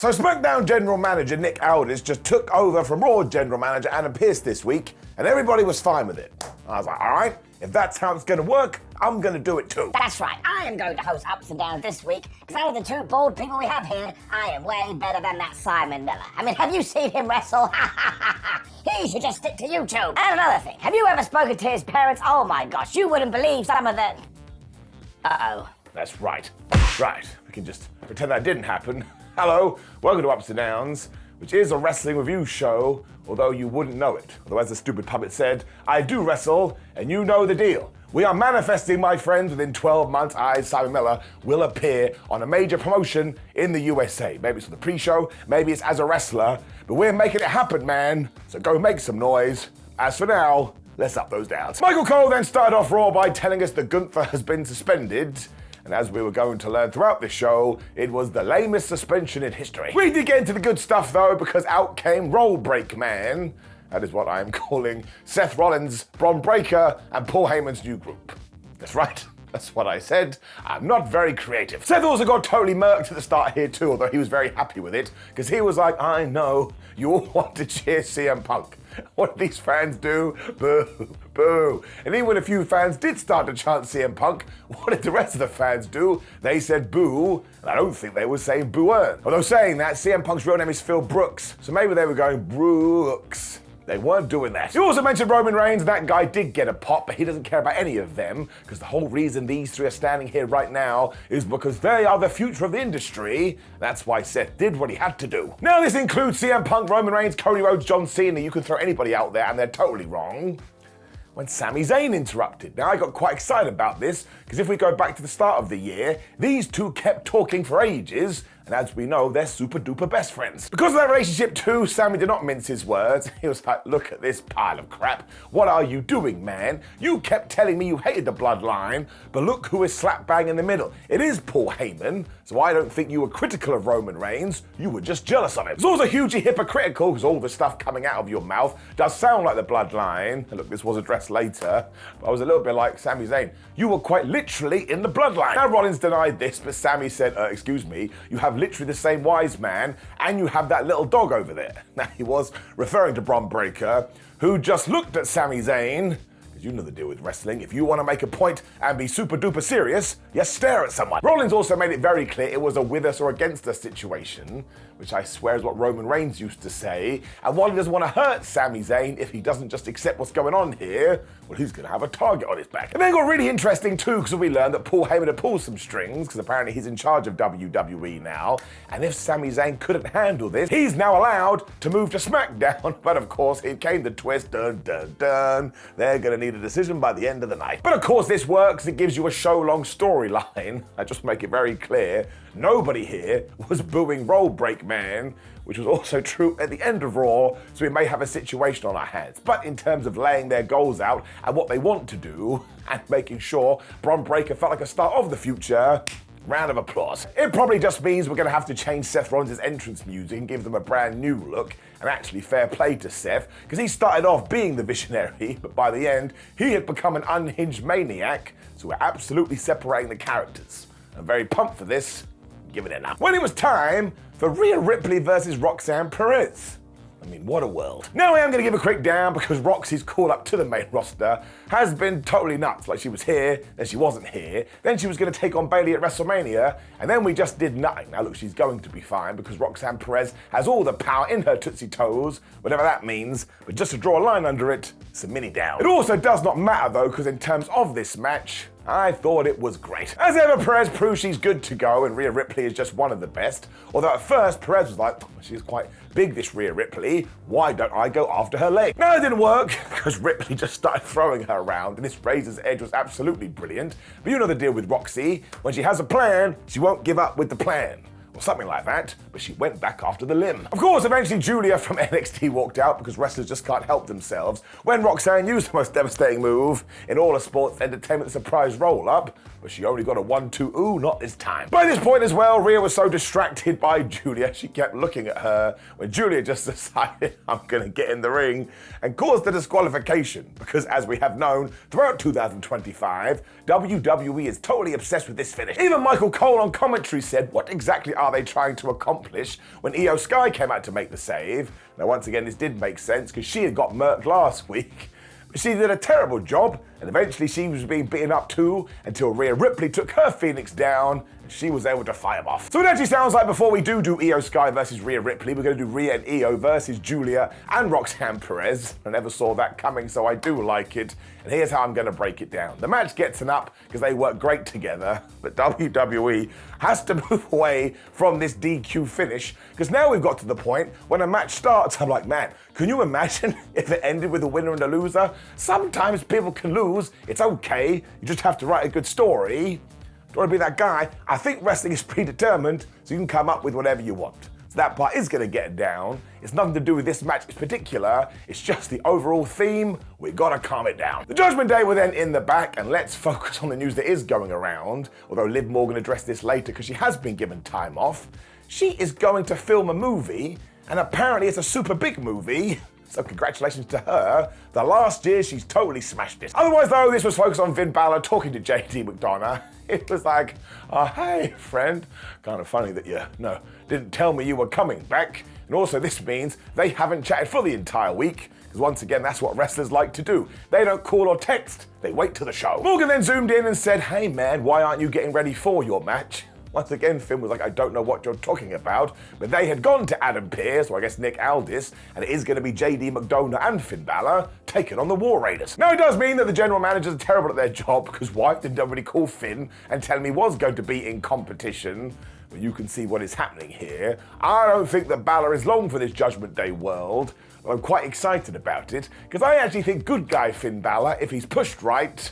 So SmackDown General Manager Nick Aldis just took over from Raw General Manager Adam Pearce this week, and everybody was fine with it. I was like, all right, if that's how it's going to work, I'm going to do it too. That's right, I am going to host Ups and Downs this week, because out of the two bald people we have here, I am way better than that Simon Miller. I mean, have you seen him wrestle? He should just stick to YouTube. And another thing, have you ever spoken to his parents? Oh my gosh, you wouldn't believe some of the... Uh-oh. That's right. Right, we can just pretend that didn't happen. Hello, welcome to Ups and Downs, which is a wrestling review show, although you wouldn't know it. Although as the stupid puppet said, I do wrestle, and you know the deal. We are manifesting, my friends, within 12 months, I, Simon Miller, will appear on a major promotion in the USA. Maybe it's for the pre-show, maybe it's as a wrestler, but we're making it happen, man. So go make some noise. As for now, let's up those downs. Michael Cole then started off Raw by telling us that Gunther has been suspended. And as we were going to learn throughout this show, it was the lamest suspension in history. We did get into the good stuff though, because out came Roll Break Man. That is what I am calling Seth Rollins, Bron Breakker, and Paul Heyman's new group. That's right. That's what I said. I'm not very creative. Seth also got totally murked at the start here too, although he was very happy with it, because he was like, I know, you all want to cheer CM Punk. What did these fans do? Boo, boo. And even when a few fans did start to chant CM Punk, what did the rest of the fans do? They said boo, and I don't think they were saying boo-earn. Although saying that, CM Punk's real name is Phil Brooks, so maybe they were going Brooks. They weren't doing that. You also mentioned Roman Reigns. That guy did get a pop, but he doesn't care about any of them, because the whole reason these three are standing here right now is because they are the future of the industry. That's why Seth did what he had to do. Now this includes CM Punk, Roman Reigns, Cody Rhodes, John Cena. You can throw anybody out there and they're totally wrong. When Sami Zayn interrupted. Now I got quite excited about this, because if we go back to the start of the year, these two kept talking for ages, and as we know, they're super duper best friends. Because of that relationship too, Sami did not mince his words. He was like, look at this pile of crap. What are you doing, man? You kept telling me you hated the bloodline, but look who is slap bang in the middle. It is Paul Heyman, so I don't think you were critical of Roman Reigns, you were just jealous of him. It's also hugely hypocritical, because all the stuff coming out of your mouth does sound like the bloodline. And look, this was addressed later, but I was a little bit like, Sami Zayn, you were quite literally in the bloodline. Now Rollins denied this, but Sami said, excuse me, you have literally the same wise man, and you have that little dog over there. Now he was referring to Bron Breakker, who just looked at Sami Zayn, because you know the deal with wrestling. If you want to make a point and be super duper serious, you stare at someone. Rollins also made it very clear it was a with us or against us situation, which I swear is what Roman Reigns used to say. And while he doesn't want to hurt Sami Zayn, if he doesn't just accept what's going on here, well, he's going to have a target on his back. And then it got really interesting too, because we learned that Paul Heyman had pulled some strings, because apparently he's in charge of WWE now. And if Sami Zayn couldn't handle this, he's now allowed to move to SmackDown. But of course, here came the twist, dun dun dun. They're going to need a decision by the end of the night. But of course this works, it gives you a show-long storyline. I just make it very clear, nobody here was booing Roll Break Man, which was also true at the end of Raw, so we may have a situation on our hands. But in terms of laying their goals out and what they want to do, and making sure Bron Breakker felt like a star of the future, round of applause. It probably just means we're gonna have to change Seth Rollins' entrance music and give them a brand new look, and actually fair play to Seth, because he started off being the visionary, but by the end, he had become an unhinged maniac, so we're absolutely separating the characters. I'm very pumped for this. Give it enough. When it was time for Rhea Ripley versus Roxanne Perez. I mean, what a world. Now I am going to give a quick down, because Roxy's call up to the main roster has been totally nuts. Like, she was here, then she wasn't here, then she was going to take on Bayley at WrestleMania, and then we just did nothing. Now look, she's going to be fine, because Roxanne Perez has all the power in her Tootsie Toes, whatever that means, but just to draw a line under it, it's a mini down. It also does not matter though, because in terms of this match, I thought it was great. As ever, Perez proves she's good to go, and Rhea Ripley is just one of the best. Although at first, Perez was like, she's quite big, this Rhea Ripley. Why don't I go after her leg? No, it didn't work, because Ripley just started throwing her around, and this Razor's Edge was absolutely brilliant. But you know the deal with Roxy. When she has a plan, she won't give up with the plan. Or something like that, but she went back after the limb. Of course, eventually Julia from NXT walked out, because wrestlers just can't help themselves, when Roxanne used the most devastating move in all of sports entertainment, surprise roll-up, but she only got a 1-2, ooh, not this time. By this point as well, Rhea was so distracted by Julia, she kept looking at her, when Julia just decided, I'm gonna get in the ring, and caused the disqualification, because as we have known, throughout 2025, WWE is totally obsessed with this finish. Even Michael Cole on commentary said, what exactly are are they trying to accomplish when Io Sky came out to make the save? Now, once again, this did make sense because she had got murked last week. But she did a terrible job, and eventually she was being beaten up too until Rhea Ripley took her Phoenix down, and she was able to fight him off. So it actually sounds like before we do Io Sky versus Rhea Ripley, we're going to do Rhea and Io versus Julia and Roxanne Perez. I never saw that coming, so I do like it. And here's how I'm going to break it down. The match gets an up because they work great together, but WWE has to move away from this DQ finish because now we've got to the point when a match starts, I'm like, man, can you imagine if it ended with a winner and a loser? Sometimes people can lose. It's okay. You just have to write a good story. Don't want to be that guy. I think wrestling is predetermined, so you can come up with whatever you want. So that part is going to get down. It's nothing to do with this match in particular. It's just the overall theme. We got to calm it down. The Judgment Day were then in the back, and let's focus on the news that is going around. Although Liv Morgan addressed this later because she has been given time off. She is going to film a movie, and apparently it's a super big movie. So congratulations to her. The last year, she's totally smashed it. Otherwise, though, this was focused on Finn Balor talking to JD McDonough. It was like, hey, friend. Kind of funny that you didn't tell me you were coming back. And also, this means they haven't chatted for the entire week. Because once again, that's what wrestlers like to do. They don't call or text. They wait till the show. Morgan then zoomed in and said, hey, man, why aren't you getting ready for your match? Once again, Finn was like, I don't know what you're talking about, but they had gone to Adam Pearce, or I guess Nick Aldis, and it is going to be JD McDonough and Finn Balor taking on the War Raiders. Now, it does mean that the general managers are terrible at their job, because why did nobody call Finn and tell him he was going to be in competition? Well, you can see what is happening here. I don't think that Balor is long for this Judgment Day world. I'm quite excited about it, because I actually think good guy Finn Balor, if he's pushed right,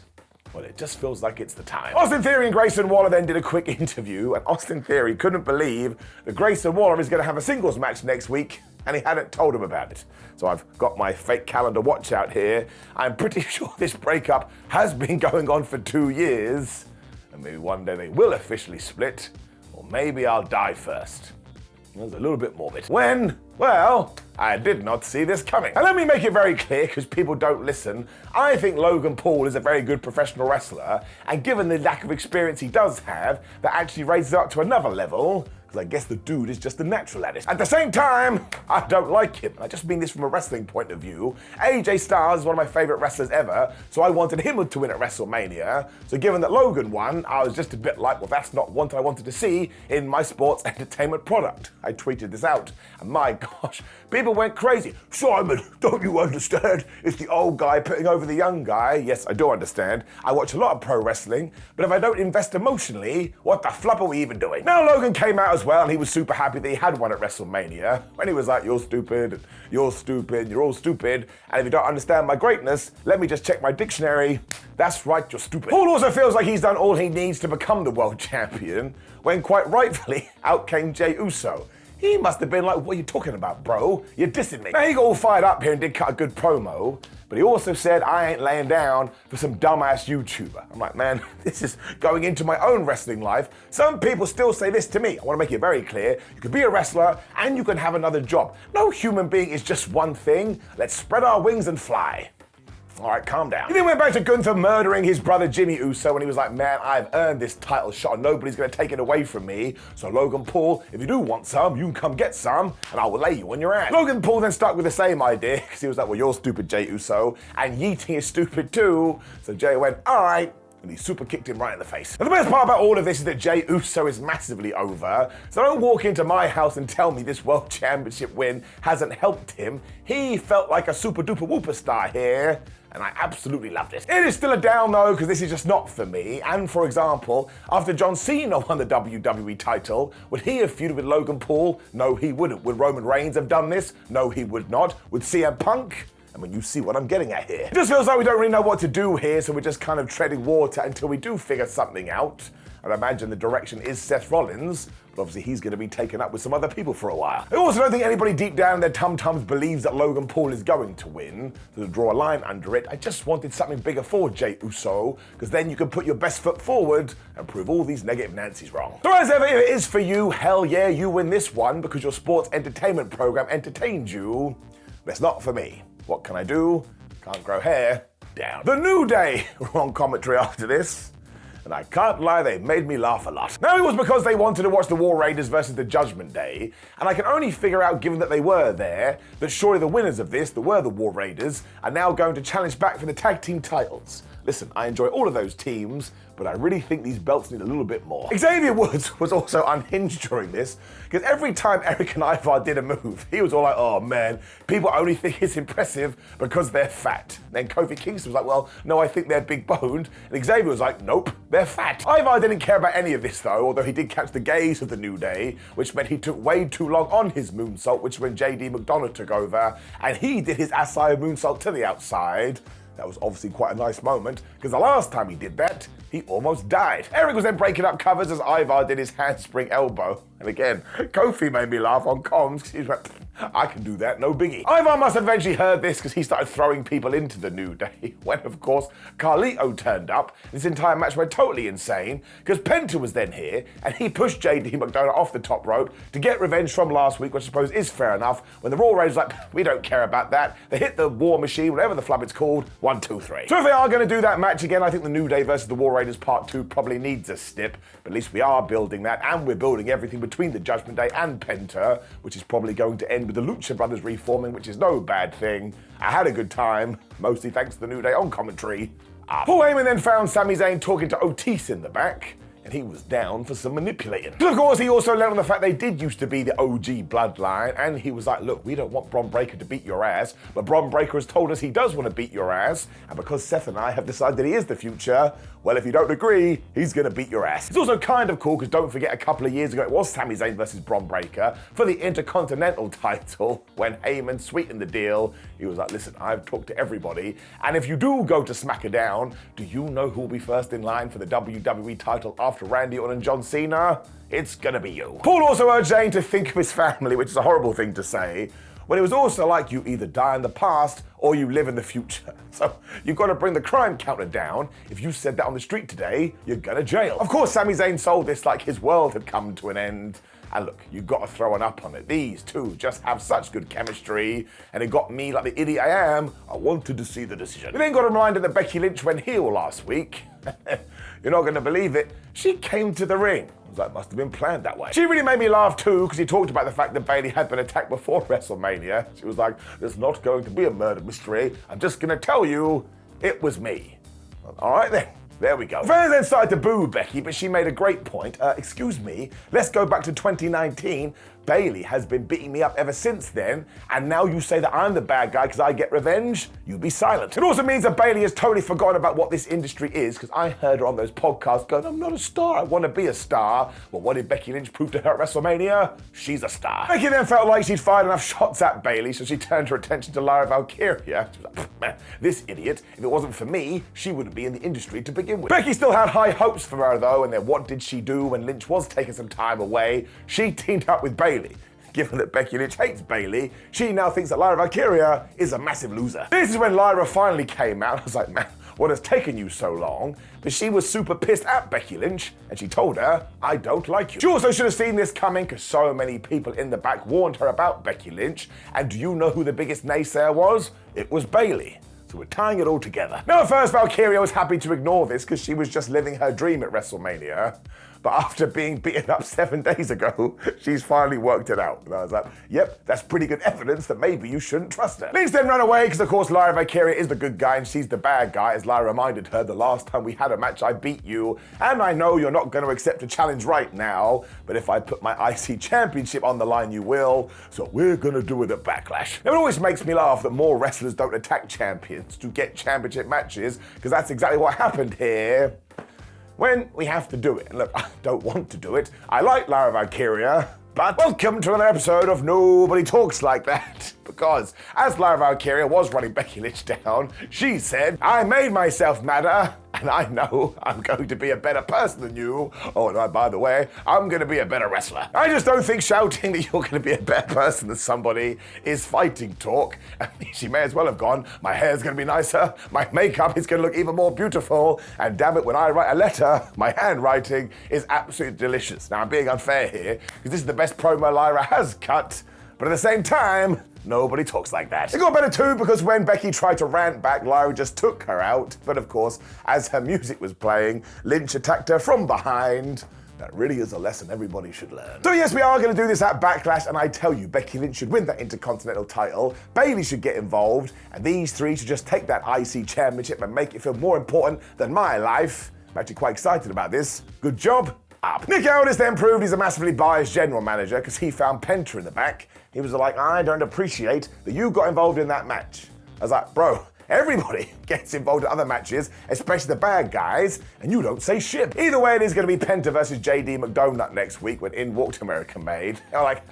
well, it just feels like it's the time. Austin Theory and Grayson Waller then did a quick interview, and Austin Theory couldn't believe that Grayson Waller is going to have a singles match next week, and he hadn't told him about it. So I've got my fake calendar watch out here. I'm pretty sure this breakup has been going on for 2 years, and maybe one day they will officially split, or maybe I'll die first. That's a little bit morbid. When? Well, I did not see this coming. And let me make it very clear, because people don't listen, I think Logan Paul is a very good professional wrestler, and given the lack of experience he does have, that actually raises it up to another level, because I guess the dude is just a natural at it. At the same time, I don't like him. I just mean this from a wrestling point of view. AJ Styles is one of my favorite wrestlers ever, so I wanted him to win at WrestleMania. So given that Logan won, I was just a bit like, well, that's not what I wanted to see in my sports entertainment product. I tweeted this out, and my gosh, people went crazy. Simon, don't you understand? It's the old guy putting over the young guy. Yes, I do understand. I watch a lot of pro wrestling, but if I don't invest emotionally, what the flop are we even doing? Now Logan came out as well, and he was super happy that he had one at WrestleMania, when he was like, you're stupid, you're stupid, you're all stupid, and if you don't understand my greatness, let me just check my dictionary. That's right, you're stupid. Paul also feels like he's done all he needs to become the world champion, when quite rightfully, out came Jey Uso. He must have been like, what are you talking about, bro? You're dissing me. Now, he got all fired up here and did cut a good promo, but he also said, I ain't laying down for some dumbass YouTuber. I'm like, man, this is going into my own wrestling life. Some people still say this to me. I want to make it very clear. You can be a wrestler and you can have another job. No human being is just one thing. Let's spread our wings and fly. All right, calm down. He then went back to Gunther murdering his brother Jimmy Uso, and he was like, man, I've earned this title shot and nobody's going to take it away from me. So Logan Paul, if you do want some, you can come get some and I will lay you on your ass. Logan Paul then stuck with the same idea because he was like, well, you're stupid, Jey Uso, and yeeting is stupid too. So Jey went, all right. And he super kicked him right in the face. And the best part about all of this is that Jey Uso is massively over. So don't walk into my house and tell me this World Championship win hasn't helped him. He felt like a super duper whooper star here, and I absolutely loved it. It is still a down though, because this is just not for me. And for example, after John Cena won the WWE title, would he have feuded with Logan Paul? No, he wouldn't. Would Roman Reigns have done this? No, he would not. Would CM Punk? I mean, you see what I'm getting at here. It just feels like we don't really know what to do here, so we're just kind of treading water until we do figure something out. I imagine the direction is Seth Rollins, but obviously he's going to be taken up with some other people for a while. I also don't think anybody deep down in their tum-tums believes that Logan Paul is going to win. So to draw a line under it, I just wanted something bigger for Jey Uso, because then you can put your best foot forward and prove all these negative Nancys wrong. So as ever, if it is for you, hell yeah, you win this one because your sports entertainment program entertained you. But it's not for me. What can I do? Can't grow hair. Down. The New Day were on commentary after this. and I can't lie, they made me laugh a lot. Now, it was because they wanted to watch the War Raiders versus the Judgment Day, and I can only figure out, given that they were there, that surely the winners of this, that were the War Raiders, are now going to challenge back for the tag team titles. Listen, I enjoy all of those teams, but I really think these belts need a little bit more. Xavier Woods was also unhinged during this, because every time Eric and Ivar did a move, he was all like, oh man, people only think it's impressive because they're fat. Then Kofi Kingston was like, well, no, I think they're big boned. And Xavier was like, nope, they're fat. Ivar didn't care about any of this though, although he did catch the gaze of the New Day, which meant he took way too long on his moonsault, which when JD McDonough took over, and he did his Asai moonsault to the outside. That was obviously quite a nice moment, because the last time he did that, he almost died. Eric was then breaking up covers as Ivar did his handspring elbow. And again, Kofi made me laugh on comms, because he was like, I can do that, no biggie. Ivar must have eventually heard this because he started throwing people into the New Day, when of course Carlito turned up. This entire match went totally insane, because Penta was then here, and he pushed JD McDonough off the top rope to get revenge from last week, which I suppose is fair enough, when the Raw Raiders were like, we don't care about that. They hit the War Machine, whatever the flub it's called, 1, 2, 3. So if they are going to do that match again, I think the New Day versus the War Raiders Part 2 probably needs a stip, but at least we are building that, and we're building everything between the Judgment Day and Penta, which is probably going to end with the Lucha Brothers reforming, which is no bad thing. I had a good time, mostly thanks to the New Day on commentary. Paul Heyman then found Sami Zayn talking to Otis in the back, and he was down for some manipulating. But of course, he also learned on the fact they did used to be the OG bloodline, and he was like, look, we don't want Bron Breakker to beat your ass, but Bron Breakker has told us he does want to beat your ass, and because Seth and I have decided that he is the future, well, if you don't agree, he's gonna beat your ass. It's also kind of cool, because don't forget, a couple of years ago, it was Sami Zayn versus Bron Breakker for the Intercontinental title, when Heyman sweetened the deal. He was like, listen, I've talked to everybody, and if you do go to SmackDown, do you know who will be first in line for the WWE title after Randy Orton and John Cena? It's gonna be you. Paul also urged Zayn to think of his family, which is a horrible thing to say, when it was also like you either die in the past or you live in the future. So you've got to bring the crime counter down. If you said that on the street today, you're gonna jail. Of course, Sami Zayn sold this like his world had come to an end. And look, you've got to throw an up on it. These two just have such good chemistry, and it got me, like the idiot I am, I wanted to see the decision. We then got a reminder that Becky Lynch went heel last week. You're not gonna believe it. She came to the ring. That must have been planned that way. She really made me laugh too, because he talked about the fact that Bayley had been attacked before WrestleMania. She was like, there's not going to be a murder mystery. I'm just gonna tell you, it was me. Well, all right then. There we go. Fans then started to boo Becky, but she made a great point. Excuse me, let's go back to 2019. Bayley has been beating me up ever since then, and now you say that I'm the bad guy because I get revenge? You be silent. It also means that Bayley has totally forgotten about what this industry is, because I heard her on those podcasts going, I'm not a star, I want to be a star. Well, what did Becky Lynch prove to her at WrestleMania? She's a star. Becky then felt like she'd fired enough shots at Bayley, so she turned her attention to Lyra Valkyria. She was like, man, this idiot, if it wasn't for me, she wouldn't be in the industry to begin with. Becky still had high hopes for her though, and then what did she do when Lynch was taking some time away? She teamed up with Bayley. Given that Becky Lynch hates Bayley, she now thinks that Lyra Valkyria is a massive loser. This is when Lyra finally came out. I was like, man, what has taken you so long? But she was super pissed at Becky Lynch, and she told her, I don't like you. She also should have seen this coming, because so many people in the back warned her about Becky Lynch, and do you know who the biggest naysayer was? It was Bayley. So we're tying it all together. Now at first, Valkyria was happy to ignore this because she was just living her dream at WrestleMania. But after being beaten up 7 days ago, she's finally worked it out. And I was like, yep, that's pretty good evidence that maybe you shouldn't trust her. Lynch then ran away because, of course, Lyra Valkyria is the good guy and she's the bad guy, as Lyra reminded her, the last time we had a match, I beat you. And I know you're not going to accept a challenge right now, but if I put my IC championship on the line, you will. So we're going to do it at Backlash. Now, it always makes me laugh that more wrestlers don't attack champions to get championship matches, because that's exactly what happened here. When we have to do it. And look, I don't want to do it. I like Lyra Valkyria, but welcome to another episode of Nobody Talks Like That. Because as Lyra Valkyria was running Becky Lynch down, she said, I made myself madder, and I know I'm going to be a better person than you. Oh, and by the way, I'm going to be a better wrestler. I just don't think shouting that you're going to be a better person than somebody is fighting talk. I mean, she may as well have gone, my hair's going to be nicer, my makeup is going to look even more beautiful, and damn it, when I write a letter, my handwriting is absolutely delicious. Now, I'm being unfair here, because this is the best promo Lyra has cut. But at the same time, nobody talks like that. It got better too because when Becky tried to rant back, Lyra just took her out. But of course, as her music was playing, Lynch attacked her from behind. That really is a lesson everybody should learn. So yes, we are going to do this at Backlash, and I tell you, Becky Lynch should win that Intercontinental title, Bayley should get involved, and these three should just take that IC Championship and make it feel more important than my life. I'm actually quite excited about this. Good job. Up. Nick Aldis then proved he's a massively biased general manager because he found Penta in the back. He was like, I don't appreciate that you got involved in that match. I was like, bro, everybody gets involved in other matches, especially the bad guys, and you don't say shit. Either way, it is going to be Penta versus JD McDonagh next week when in walked American Made. I'm like,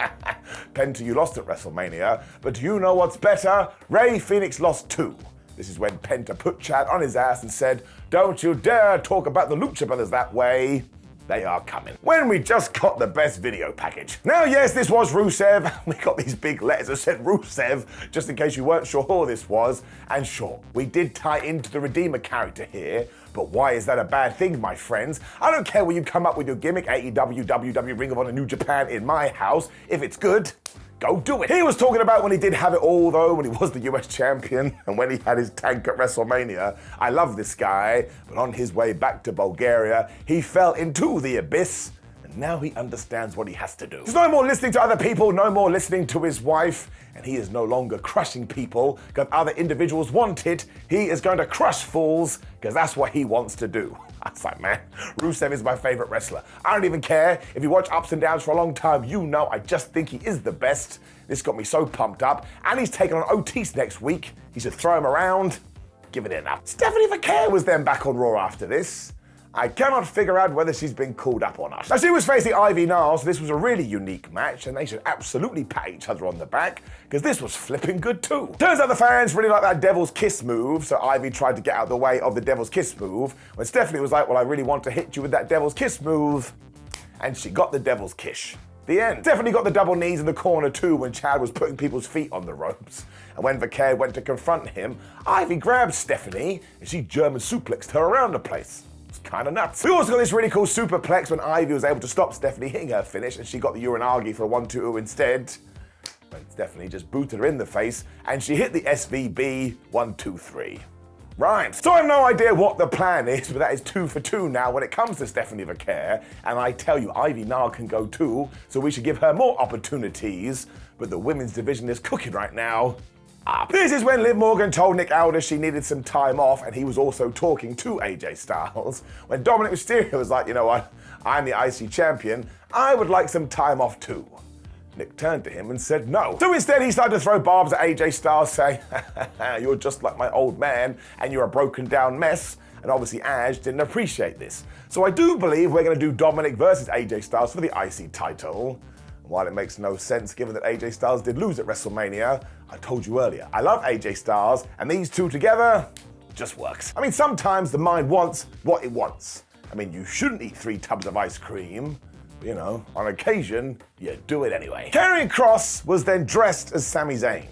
Penta, you lost at WrestleMania, but do you know what's better? Rey Fenix lost too. This is when Penta put Chad on his ass and said, don't you dare talk about the Lucha Brothers that way. They are coming. When we just got the best video package. Now, yes, this was Rusev. We got these big letters that said Rusev, just in case you weren't sure who this was. And sure, we did tie into the Redeemer character here, but why is that a bad thing, my friends? I don't care where you come up with your gimmick, AEW, WWE, Ring of Honor, New Japan, in my house. If it's good, go do it. He was talking about when he did have it all, though, when he was the US champion and when he had his tank at WrestleMania. I love this guy, but on his way back to Bulgaria, he fell into the abyss, and now he understands what he has to do. There's no more listening to other people, no more listening to his wife, and he is no longer crushing people because other individuals want it. He is going to crush fools because that's what he wants to do. I was like, man, Rusev is my favorite wrestler. I don't even care. If you watch Ups and Downs for a long time, you know I just think he is the best. This got me so pumped up. And he's taking on Otis next week. He should throw him around. Give it enough. Stephanie Vaquer was then back on Raw after this. I cannot figure out whether she's been called up or not. Now, she was facing Ivy Nile, so this was a really unique match, and they should absolutely pat each other on the back, because this was flipping good too. Turns out the fans really like that Devil's Kiss move, so Ivy tried to get out of the way of the Devil's Kiss move, when Stephanie was like, well, I really want to hit you with that Devil's Kiss move, and she got the Devil's Kiss. The end. Stephanie got the double knees in the corner too when Chad was putting people's feet on the ropes. And when Vaquer went to confront him, Ivy grabbed Stephanie, and she German suplexed her around the place. Kind of nuts. We also got this really cool superplex when Ivy was able to stop Stephanie hitting her finish, and she got the Uranagi for a 1-2 instead. When Stephanie just booted her in the face, and she hit the SVB 1-2-3. Right. So I have no idea what the plan is, but that is 2 for 2 now when it comes to Stephanie Vaquer. And I tell you, Ivy Nile can go too, so we should give her more opportunities. But the women's division is cooking right now. Up. This is when Liv Morgan told Nick Aldis she needed some time off, and he was also talking to AJ Styles. When Dominic Mysterio was like, you know what, I'm the IC champion, I would like some time off too. Nick turned to him and said no. So instead he started to throw barbs at AJ Styles, saying, you're just like my old man, and you're a broken down mess. And obviously Aj didn't appreciate this. So I do believe we're going to do Dominic versus AJ Styles for the IC title. While it makes no sense given that AJ Styles did lose at WrestleMania, I told you earlier, I love AJ Styles, and these two together just works. I mean, sometimes the mind wants what it wants. I mean, you shouldn't eat 3 tubs of ice cream, but, you know, on occasion, you do it anyway. Karrion Kross was then dressed as Sami Zayn.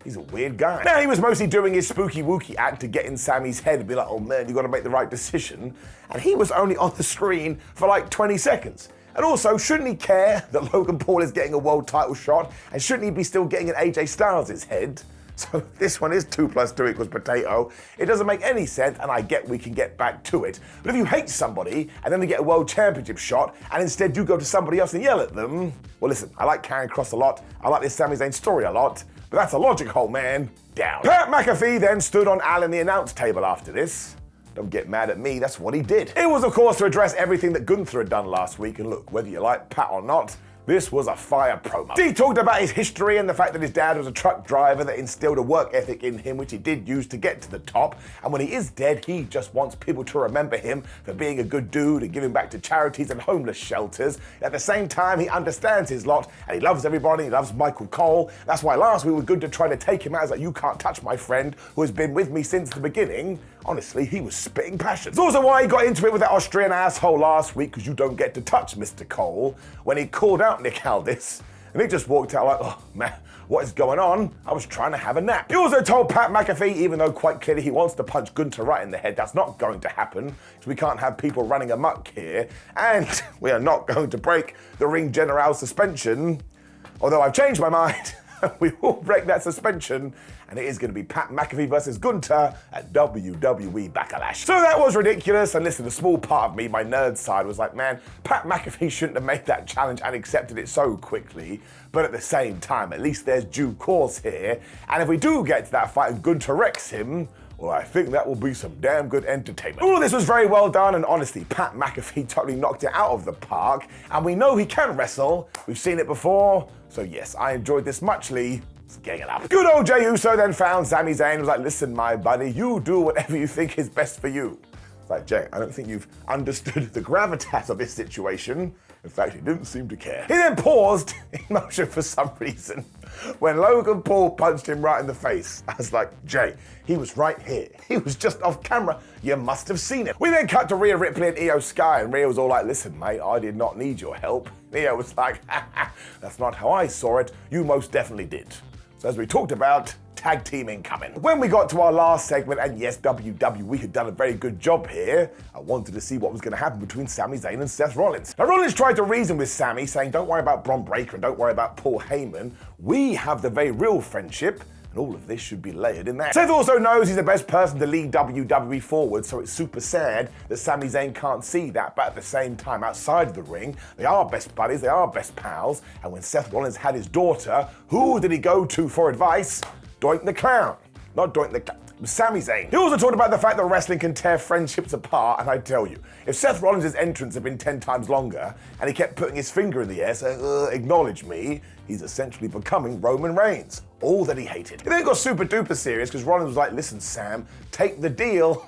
He's a weird guy. Now, he was mostly doing his spooky wookie act to get in Sami's head and be like, oh man, you gotta make the right decision. And he was only on the screen for like 20 seconds. And also, shouldn't he care that Logan Paul is getting a world title shot? And shouldn't he be still getting in AJ Styles' head? So this one is 2 + 2 = potato. It doesn't make any sense, and I get we can get back to it. But if you hate somebody, and then they get a world championship shot, and instead you go to somebody else and yell at them, well listen, I like Karrion Kross a lot, I like this Sami Zayn story a lot, but that's a logic hole, man. Down. Pat McAfee then stood on Al in the announce table after this. Don't get mad at me, that's what he did. It was, of course, to address everything that Gunther had done last week, and look, whether you like Pat or not, this was a fire promo. He talked about his history and the fact that his dad was a truck driver that instilled a work ethic in him, which he did use to get to the top. And when he is dead, he just wants people to remember him for being a good dude and giving back to charities and homeless shelters. At the same time, he understands his lot and he loves everybody. He loves Michael Cole. That's why last week we were good to try to take him out as like, you can't touch my friend who has been with me since the beginning. Honestly, he was spitting passion. It's also why he got into it with that Austrian asshole last week, because you don't get to touch Mr. Cole, when he called out Nick Aldis. And he just walked out like, oh man, what is going on? I was trying to have a nap. He also told Pat McAfee, even though quite clearly he wants to punch Gunther right in the head, that's not going to happen, because we can't have people running amok here, and we are not going to break the Ring General suspension. Although I've changed my mind, we will break that suspension, and it is going to be Pat McAfee versus Gunther at WWE Backlash. So that was ridiculous, and listen, a small part of me, my nerd side, was like, man, Pat McAfee shouldn't have made that challenge and accepted it so quickly, but at the same time, at least there's due course here, and if we do get to that fight and Gunther wrecks him, well, I think that will be some damn good entertainment. All of this was very well done, and honestly, Pat McAfee totally knocked it out of the park, and we know he can wrestle. We've seen it before, so yes, I enjoyed this muchly. Let's gang it up. Good old Jey Uso then found Sami Zayn and was like, listen, my buddy, you do whatever you think is best for you. It's like, Jey, I don't think you've understood the gravitas of this situation. In fact, he didn't seem to care. He then paused in motion for some reason when Logan Paul punched him right in the face. I was like, Jey, he was right here. He was just off camera. You must have seen it. We then cut to Rhea Ripley and Io Sky, and Rhea was all like, listen, mate, I did not need your help. Io was like, that's not how I saw it. You most definitely did. So as we talked about, tag team incoming. When we got to our last segment, and yes, WWE had done a very good job here, I wanted to see what was going to happen between Sami Zayn and Seth Rollins. Now, Rollins tried to reason with Sami, saying, don't worry about Bron Breakker and don't worry about Paul Heyman. We have the very real friendship, and all of this should be layered in there. Seth also knows he's the best person to lead WWE forward, so it's super sad that Sami Zayn can't see that, but at the same time, outside of the ring, they are best buddies, they are best pals, and when Seth Rollins had his daughter, who did he go to for advice? Doink the Clown. Not Doink the Clown. Sami Zayn. He also talked about the fact that wrestling can tear friendships apart, and I tell you, if Seth Rollins' entrance had been 10 times longer, and he kept putting his finger in the air saying, acknowledge me, he's essentially becoming Roman Reigns. All that he hated. He then got super duper serious because Rollins was like, listen, Sam, take the deal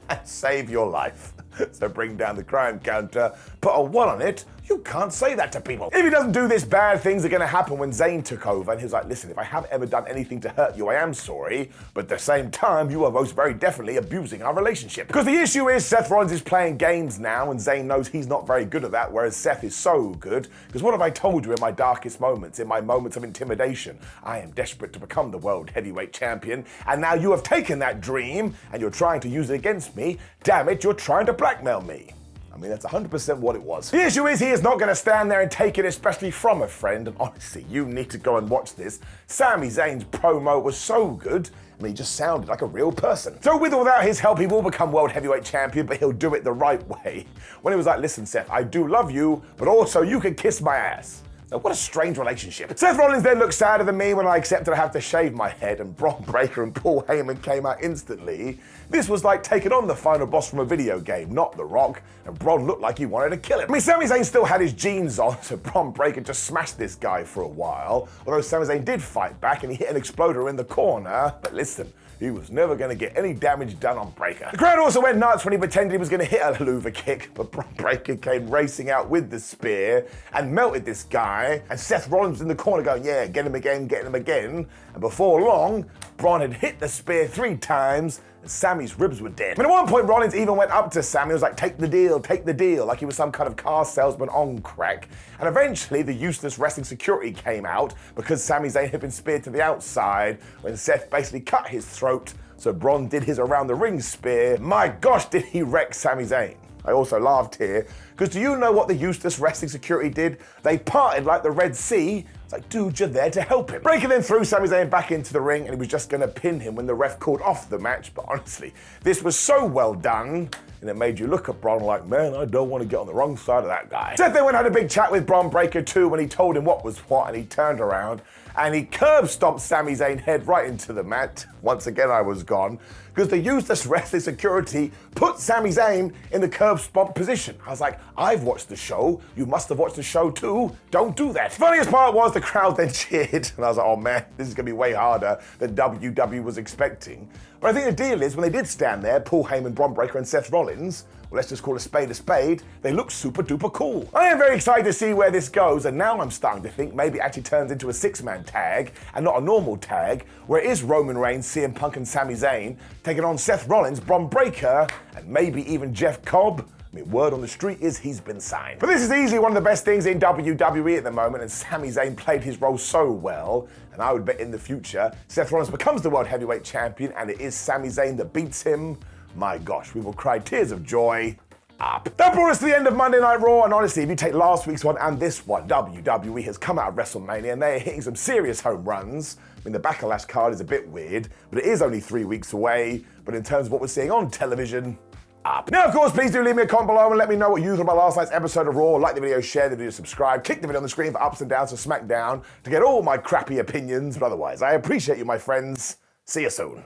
and save your life. So bring down the crime counter, put a 1 on it. You can't say that to people. If he doesn't do this, bad things are gonna happen when Zayn took over, and he was like, listen, if I have ever done anything to hurt you, I am sorry, but at the same time, you are most very definitely abusing our relationship. Because the issue is Seth Rollins is playing games now, and Zayn knows he's not very good at that, whereas Seth is so good. Because what have I told you in my darkest moments, in my moments of intimidation? I am desperate to become the World Heavyweight Champion, and now you have taken that dream, and you're trying to use it against me. Damn it, you're trying to blackmail me. I mean, that's 100% what it was. The issue is he is not going to stand there and take it, especially from a friend. And honestly, you need to go and watch this. Sami Zayn's promo was so good. I mean, he just sounded like a real person. So with or without his help, he will become World Heavyweight Champion, but he'll do it the right way. When he was like, listen, Seth, I do love you, but also you can kiss my ass. Now, what a strange relationship. Seth Rollins then looked sadder than me when I accepted I have to shave my head, and Bron Breakker and Paul Heyman came out instantly. This was like taking on the final boss from a video game, not The Rock, and Bron looked like he wanted to kill him. I mean, Sami Zayn still had his jeans on, so Bron Breakker just smashed this guy for a while, although Sami Zayn did fight back and he hit an exploder in the corner, but listen, he was never going to get any damage done on Breakker. The crowd also went nuts when he pretended he was going to hit a Luva kick, but Bron Breakker came racing out with the spear and melted this guy, and Seth Rollins was in the corner going, yeah, get him again, and before long, Bron had hit the spear 3 times, and Sami's ribs were dead. I mean, at one point, Rollins even went up to Sami and was like, take the deal, like he was some kind of car salesman on crack. And eventually, the useless wrestling security came out because Sami Zayn had been speared to the outside when Seth basically cut his throat, so Bron did his around the ring spear. My gosh, did he wreck Sami Zayn. I also laughed here, because do you know what the useless wrestling security did? They parted like the Red Sea. It's like, dude, you're there to help him. Breakker then threw Sami Zayn back into the ring, and he was just gonna pin him when the ref called off the match, but honestly, this was so well done, and it made you look at Bron like, man, I don't want to get on the wrong side of that guy. Seth then went and had a big chat with Bron Breakker too when he told him what was what, and he turned around and he curb stomped Sami Zayn's head right into the mat. Once again, I was gone, because the useless wrestling security put Sami Zayn in the curb stomp position. I was like, I've watched the show, you must have watched the show too, don't do that. The funniest part was the crowd then cheered, and I was like, oh man, this is gonna be way harder than WWE was expecting. But I think the deal is, when they did stand there, Paul Heyman, Bron Breakker, and Seth Rollins, well, let's just call a spade, they look super duper cool. I am very excited to see where this goes, and now I'm starting to think maybe it actually turns into a 6-man tag, and not a normal tag, where it is Roman Reigns, CM Punk, and Sami Zayn taking on Seth Rollins, Bron Breakker, and maybe even Jeff Cobb. I mean, word on the street is he's been signed. But this is easily one of the best things in WWE at the moment, and Sami Zayn played his role so well, and I would bet in the future, Seth Rollins becomes the World Heavyweight Champion, and it is Sami Zayn that beats him. My gosh, we will cry tears of joy. up. That brought us to the end of Monday Night Raw, and honestly, if you take last week's one and this one, WWE has come out of WrestleMania and they're hitting some serious home runs. I mean, the Backlash card is a bit weird, but it is only 3 weeks away. But in terms of what we're seeing on television, up. Now, of course, please do leave me a comment below and let me know what you thought about last night's episode of Raw. Like the video, share the video, subscribe, click the video on the screen for ups and downs of SmackDown to get all my crappy opinions. But otherwise, I appreciate you, my friends. See you soon.